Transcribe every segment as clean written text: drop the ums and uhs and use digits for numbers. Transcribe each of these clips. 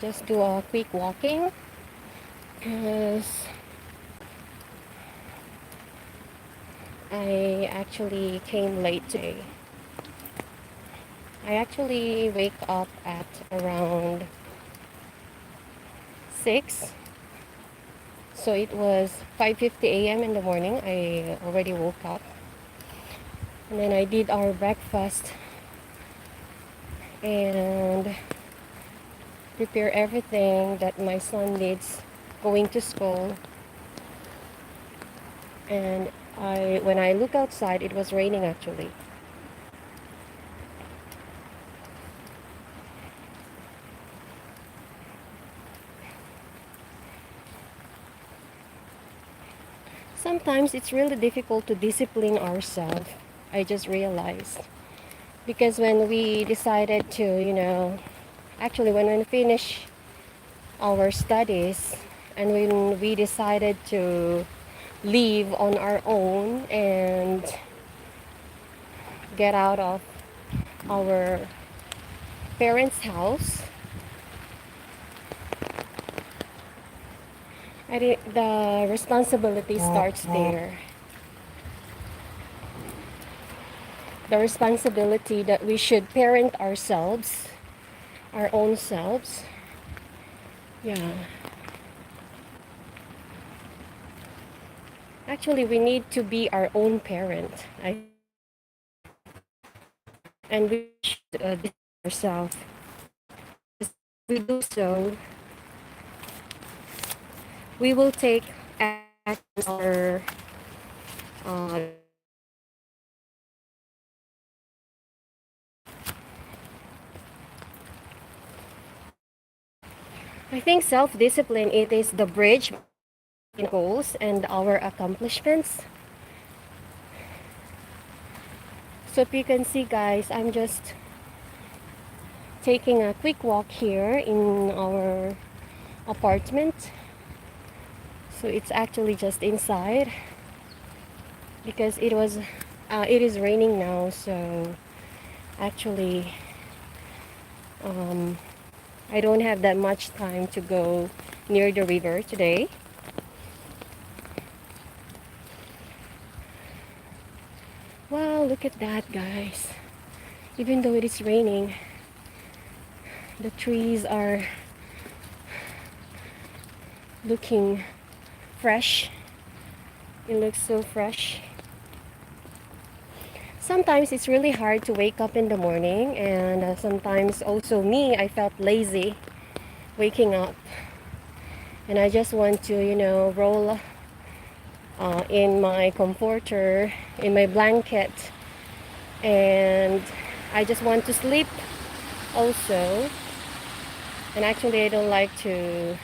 Just do a quick walking because I actually came late today. I actually wake up at around 6. So it was 5:50 a.m. in the morning. I already woke up. And then I did our breakfast and prepare everything that my son needs going to school. And when I look outside, it was raining actually. Sometimes it's really difficult to discipline ourselves. I just realized. Because when we decided to, actually when we finish our studies and when we decided to live on our own and get out of our parents' house, I think the responsibility starts there. The responsibility that we should parent ourselves, our own selves. Yeah. Actually, we need to be our own parent. And we should discipline ourselves. If we do so, we will take actions or uh, I think self-discipline, it is the bridge between goals and our accomplishments. So if you can see guys, I'm just taking a quick walk here in our apartment. So it's actually just inside because it is raining now, so actually I don't have that much time to go near the river today. Wow, look at that guys. Even though it is raining, the trees are looking fresh. It looks so fresh. Sometimes it's really hard to wake up in the morning, and sometimes also me, I felt lazy waking up. And I just want to, roll in my comforter, in my blanket, and I just want to sleep also. And actually I don't like to,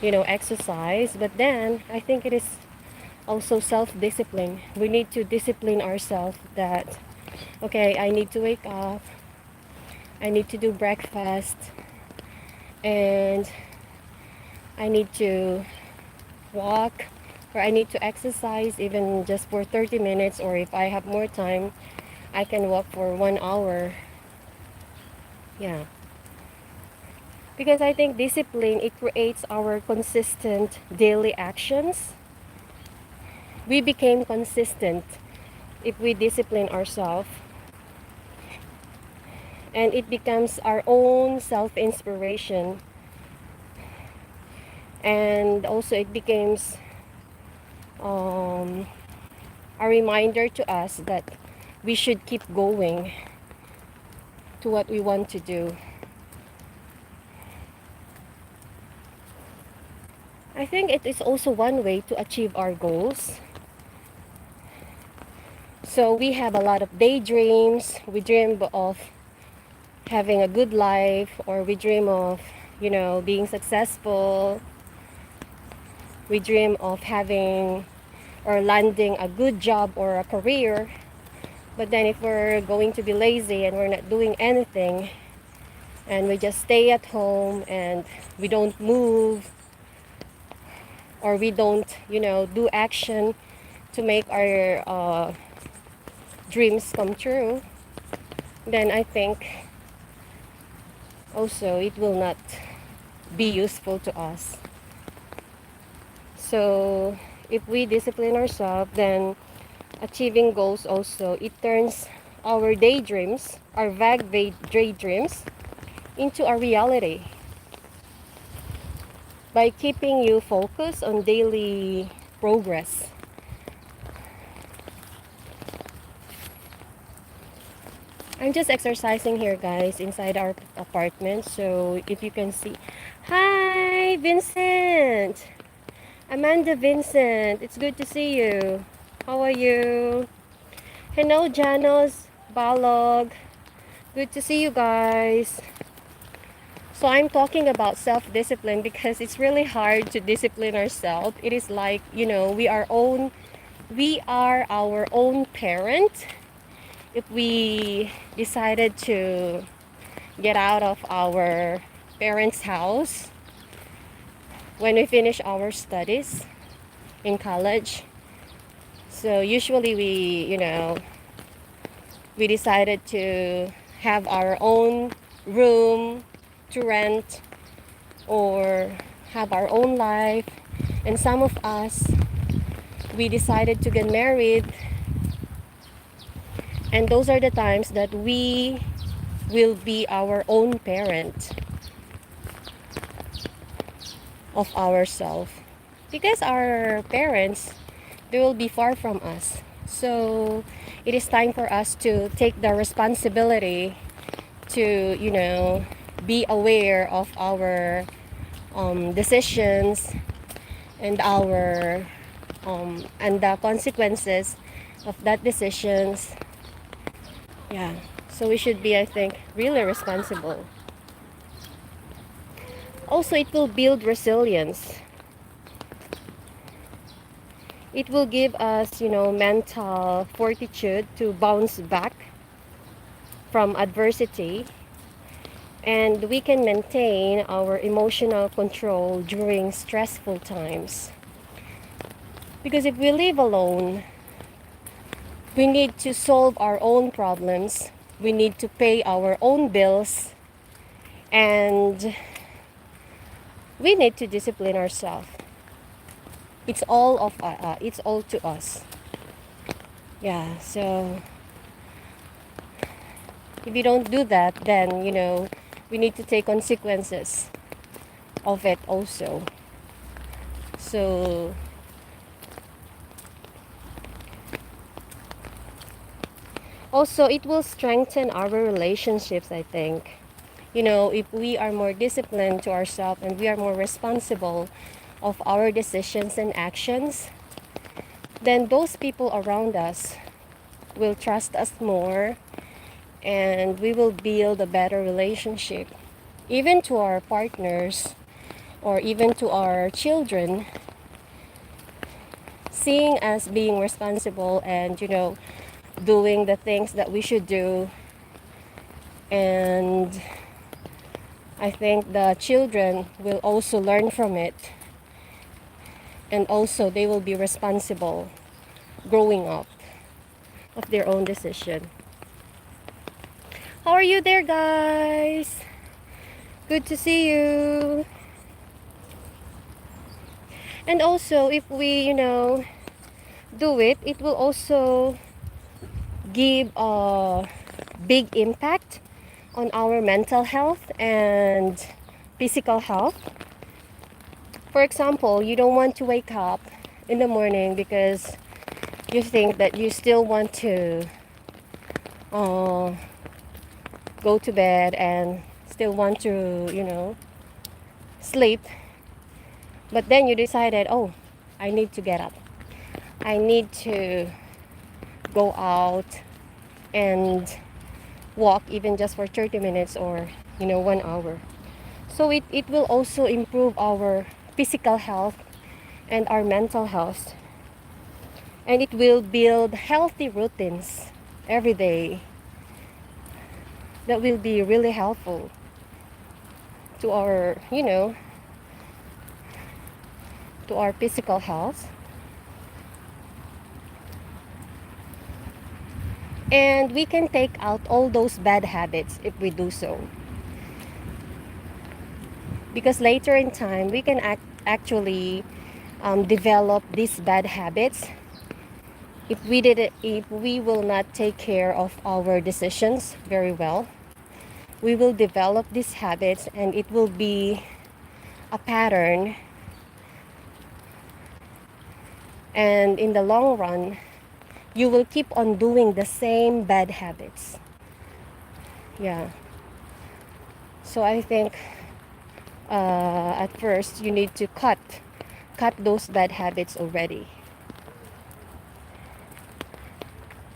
exercise, but then I think it is also self-discipline. We need to discipline ourselves that, okay, I need to wake up, I need to do breakfast, and I need to walk, or I need to exercise even just for 30 minutes, or if I have more time, I can walk for 1 hour. Yeah. Because I think discipline, it creates our consistent daily actions. We became consistent if we discipline ourselves, and it becomes our own self-inspiration, and also it becomes a reminder to us that we should keep going to what we want to do. I think it is also one way to achieve our goals. So we have a lot of daydreams. We dream of having a good life, or we dream of, being successful. We dream of having or landing a good job or a career. But then if we're going to be lazy and we're not doing anything, and we just stay at home and we don't move, or we don't, do action to make our dreams come true, then I think also it will not be useful to us. So if we discipline ourselves, then achieving goals also, it turns our daydreams, our vague daydreams, into a reality by keeping you focused on daily progress. I'm just exercising here, guys, inside our apartment. So if you can see, hi, Vincent, Amanda Vincent, it's good to see you. How are you? Hello, Janos, Balog. Good to see you guys. So I'm talking about self-discipline because it's really hard to discipline ourselves. It is like, we are our own parent. If we decided to get out of our parents' house when we finish our studies in college. So usually we decided to have our own room to rent or have our own life. And some of us, we decided to get married. And those are the times that we will be our own parent of ourselves. Because our parents, they will be far from us. So it is time for us to take the responsibility to, be aware of our decisions and and the consequences of that decisions. Yeah, so we should be, I think, really responsible. Also, it will build resilience. It will give us, mental fortitude to bounce back from adversity, and we can maintain our emotional control during stressful times. Because if we live alone, we need to solve our own problems, we need to pay our own bills, and we need to discipline ourselves. It's all to us. Yeah, so if you don't do that, then we need to take consequences of it also. So also it will strengthen our relationships, I think. If we are more disciplined to ourselves and we are more responsible of our decisions and actions, then those people around us will trust us more, and we will build a better relationship, even to our partners or even to our children, seeing us being responsible and doing the things that we should do. And I think the children will also learn from it, and also they will be responsible growing up of their own decision. How are you there, guys? Good to see you. And also, if we do it, it will also give a big impact on our mental health and physical health. For example, you don't want to wake up in the morning because you think that you still want to go to bed and still want to sleep. But then you decided, oh, I need to get up. I need to go out and walk even just for 30 minutes or 1 hour. So it will also improve our physical health and our mental health, and it will build healthy routines every day that will be really helpful to our to our physical health. And we can take out all those bad habits if we do so. Because later in time, we can actually develop these bad habits if we will not take care of our decisions very well. We will develop these habits, and it will be a pattern, and in the long run you will keep on doing the same bad habits. Yeah. So I think at first you need to cut those bad habits already.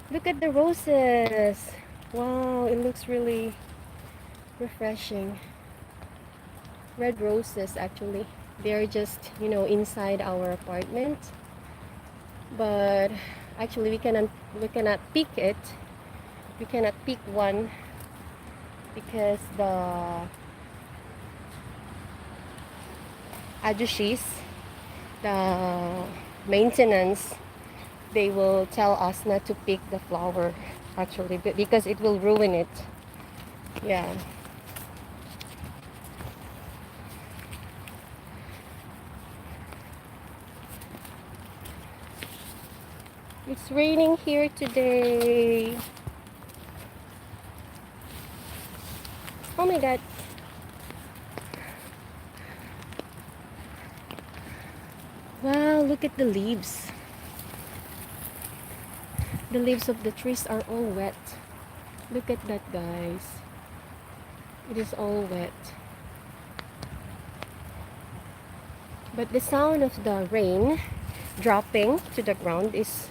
Look at the roses. Wow, it looks really refreshing. Red roses, actually. They're just, inside our apartment. But actually we cannot pick it. We cannot pick one because the ajushis, the maintenance, they will tell us not to pick the flower, actually, because it will ruin it. Yeah. It's raining here today. Oh my god. Wow, look at the leaves. The leaves of the trees are all wet. Look at that, guys. It is all wet. But the sound of the rain dropping to the ground is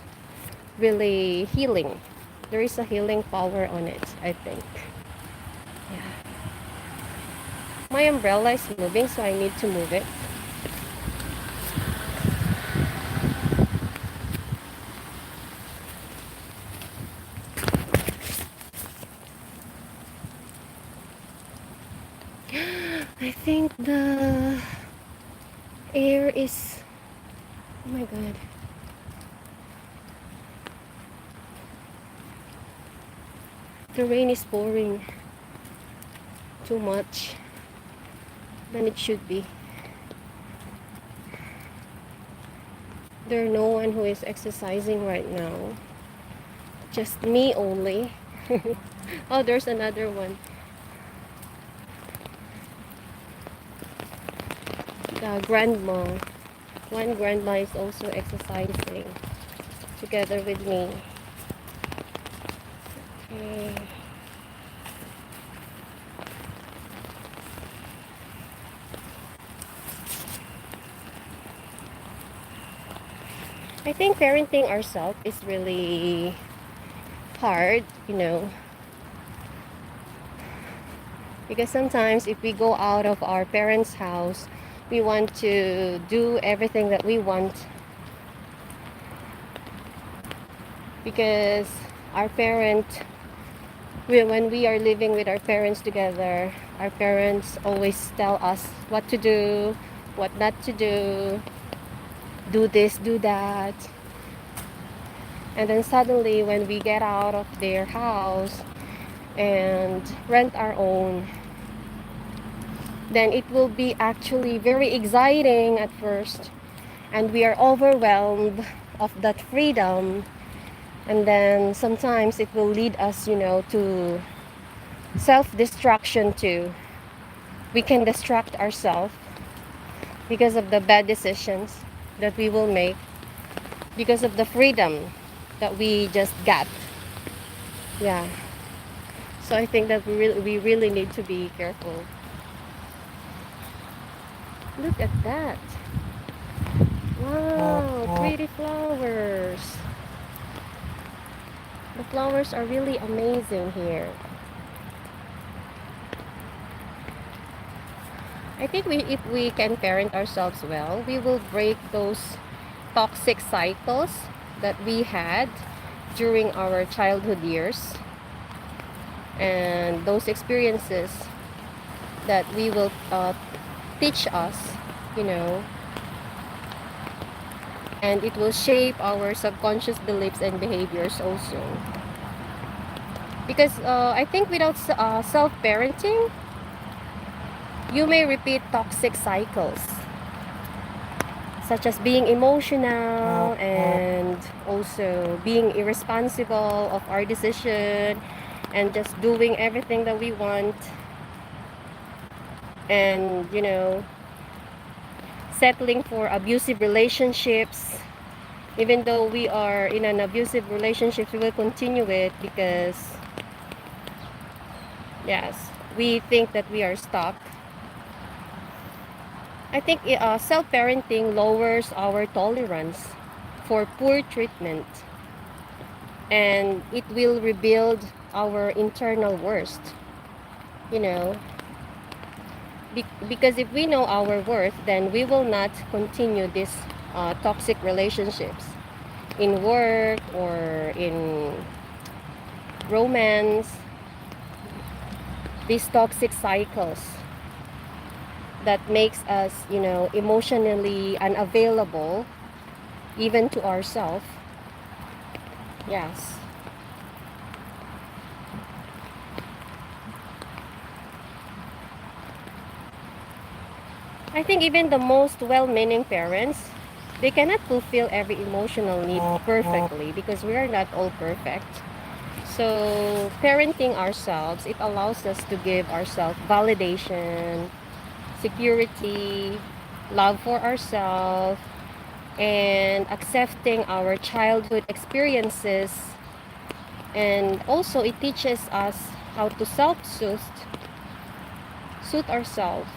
really healing. There is a healing power on it, I think. Yeah. My umbrella is moving, so I need to move it. I think the air is... Oh my god. The rain is pouring too much than it should be. There's no one who is exercising right now. Just me only. Oh, there's another one. The grandma. One grandma is also exercising together with me. Okay. I think parenting ourselves is really hard, because sometimes if we go out of our parents' house, we want to do everything that we want, because our parent, when we are living with our parents together, our parents always tell us what to do, what not to do this, do that. And then suddenly when we get out of their house and rent our own, then it will be actually very exciting at first, and we are overwhelmed of that freedom. And then sometimes it will lead us, to self-destruction too. We can distract ourselves because of the bad decisions that we will make, because of the freedom that we just got. Yeah. So I think that we really need to be careful. Look at that. Wow, pretty flowers. The flowers are really amazing here. I think if we can parent ourselves well, we will break those toxic cycles that we had during our childhood years, and those experiences that we will teach us, and it will shape our subconscious beliefs and behaviors also. Because I think without self-parenting, you may repeat toxic cycles, such as being emotional and also being irresponsible of our decision and just doing everything that we want, and settling for abusive relationships. Even though we are in an abusive relationship, we will continue it because yes, we think that we are stuck. I think self-parenting lowers our tolerance for poor treatment, and it will rebuild our internal worst, you know. Because if we know our worth, then we will not continue these toxic relationships in work or in romance, these toxic cycles that makes us, emotionally unavailable even to ourselves. Yes. I think even the most well-meaning parents, they cannot fulfill every emotional need perfectly because we are not all perfect. So parenting ourselves, it allows us to give ourselves validation, security, love for ourselves, and accepting our childhood experiences. And also it teaches us how to suit ourselves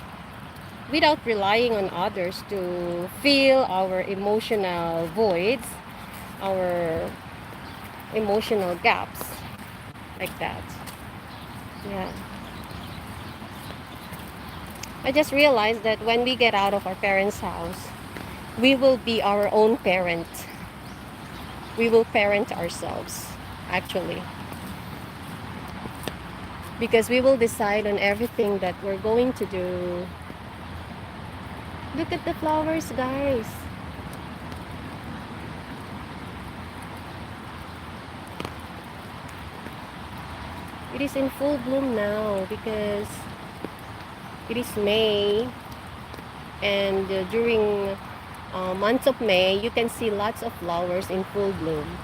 without relying on others to fill our emotional voids, our emotional gaps, like that. Yeah. I just realized that when we get out of our parents' house, we will be our own parent. We will parent ourselves, actually. Because we will decide on everything that we're going to do. Look at the flowers, guys. It is in full bloom now because it is May, and during months of May, you can see lots of flowers in full bloom.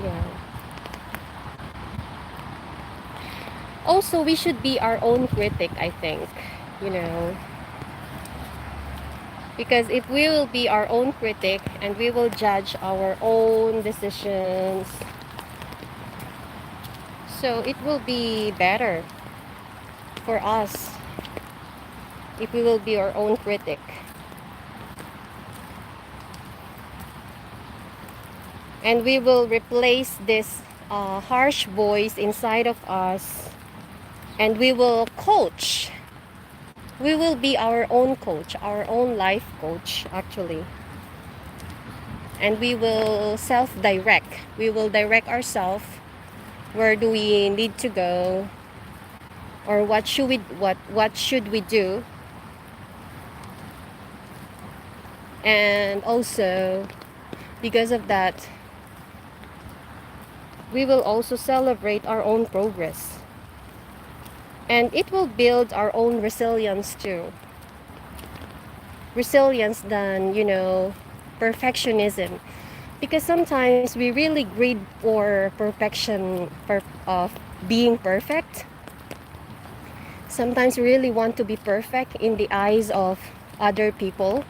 Yeah. Also, we should be our own critic, I think, you know. Because if we will be our own critic and we will judge our own decisions, so it will be better for us if we will be our own critic. And we will replace this harsh voice inside of us, and we will coach. We will be our own coach, our own life coach, actually. And we will self-direct. We will direct ourselves. Where do we need to go? Or what should we do? And also, because of that, we will also celebrate our own progress. And it will build our own resilience too. Resilience than, perfectionism. Because sometimes we really greed for perfection, of being perfect. Sometimes we really want to be perfect in the eyes of other people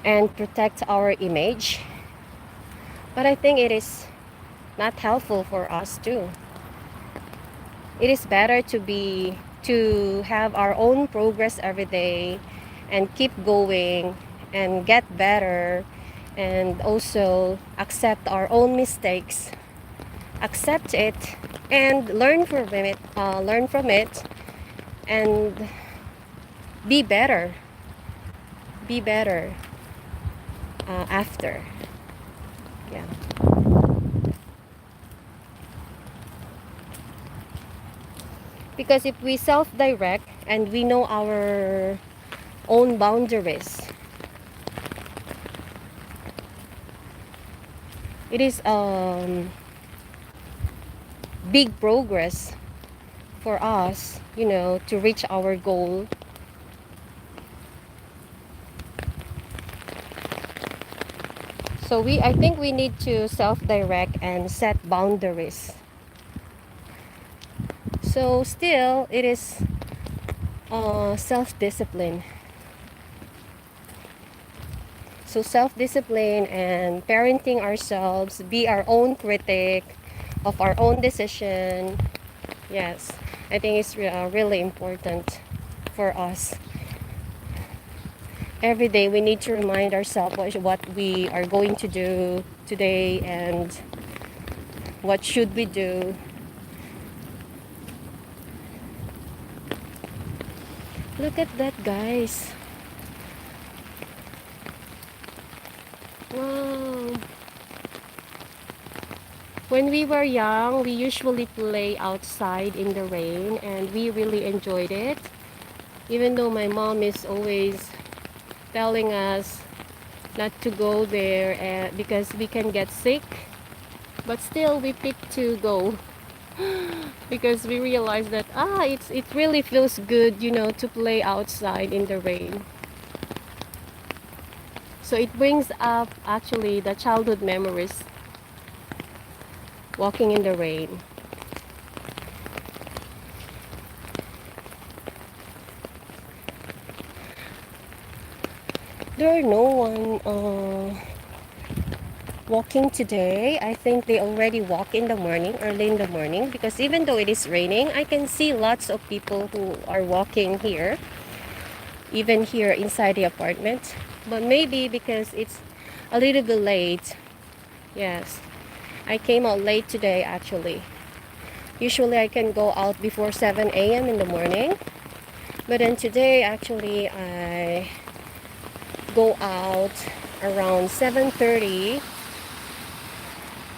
and protect our image. But I think it is not helpful for us too. It is better to have our own progress every day and keep going and get better, and also accept our own mistakes, accept it and learn from it and be better after. Yeah. Because if we self-direct and we know our own boundaries, it is big progress for us, to reach our goal. So I think we need to self-direct and set boundaries. So still, it is self-discipline. So self-discipline and parenting ourselves, be our own critic of our own decision. Yes, I think it's really important for us. Every day we need to remind ourselves what we are going to do today and what should we do. Look at that, guys. Wow. When we were young, we usually play outside in the rain and we really enjoyed it. Even though my mom is always telling us not to go there because we can get sick, but still we pick to go because we realize that it really feels good, to play outside in the rain. So it brings up actually the childhood memories, walking in the rain. There are no one walking today. I think they already walk in the morning, early in the morning, because even though it is raining, I can see lots of people who are walking here, even here inside the apartment. But maybe because it's a little bit late. Yes, I came out late today actually. Usually I can go out before 7 a.m. in the morning, but then today actually I go out around 7:30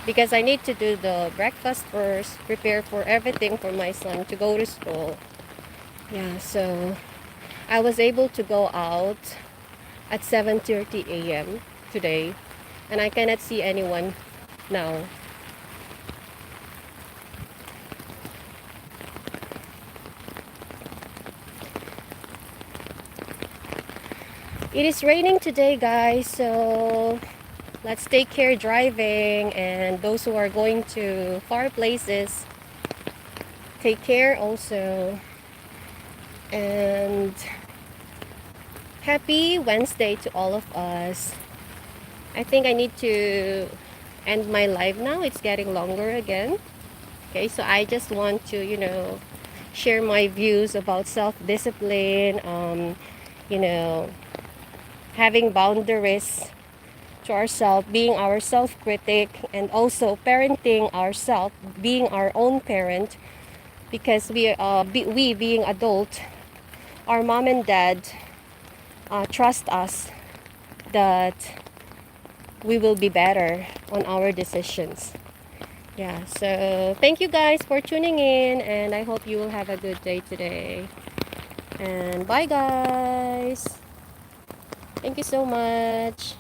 because I need to do the breakfast first, prepare for everything for my son to go to school. Yeah, so I was able to go out at 7:30 a.m. today, and I cannot see anyone now. It is raining today, guys, so let's take care driving, and those who are going to far places, take care also. And happy Wednesday to all of us. I think I need to end my live now. It's getting longer again. Okay, so I just want to, share my views about self-discipline, having boundaries to ourselves, being our self-critic, and also parenting ourselves, being our own parent, because we being adult, our mom and dad trust us that we will be better on our decisions. Yeah, so thank you guys for tuning in, and I hope you will have a good day today. And bye, guys. Thank you so much.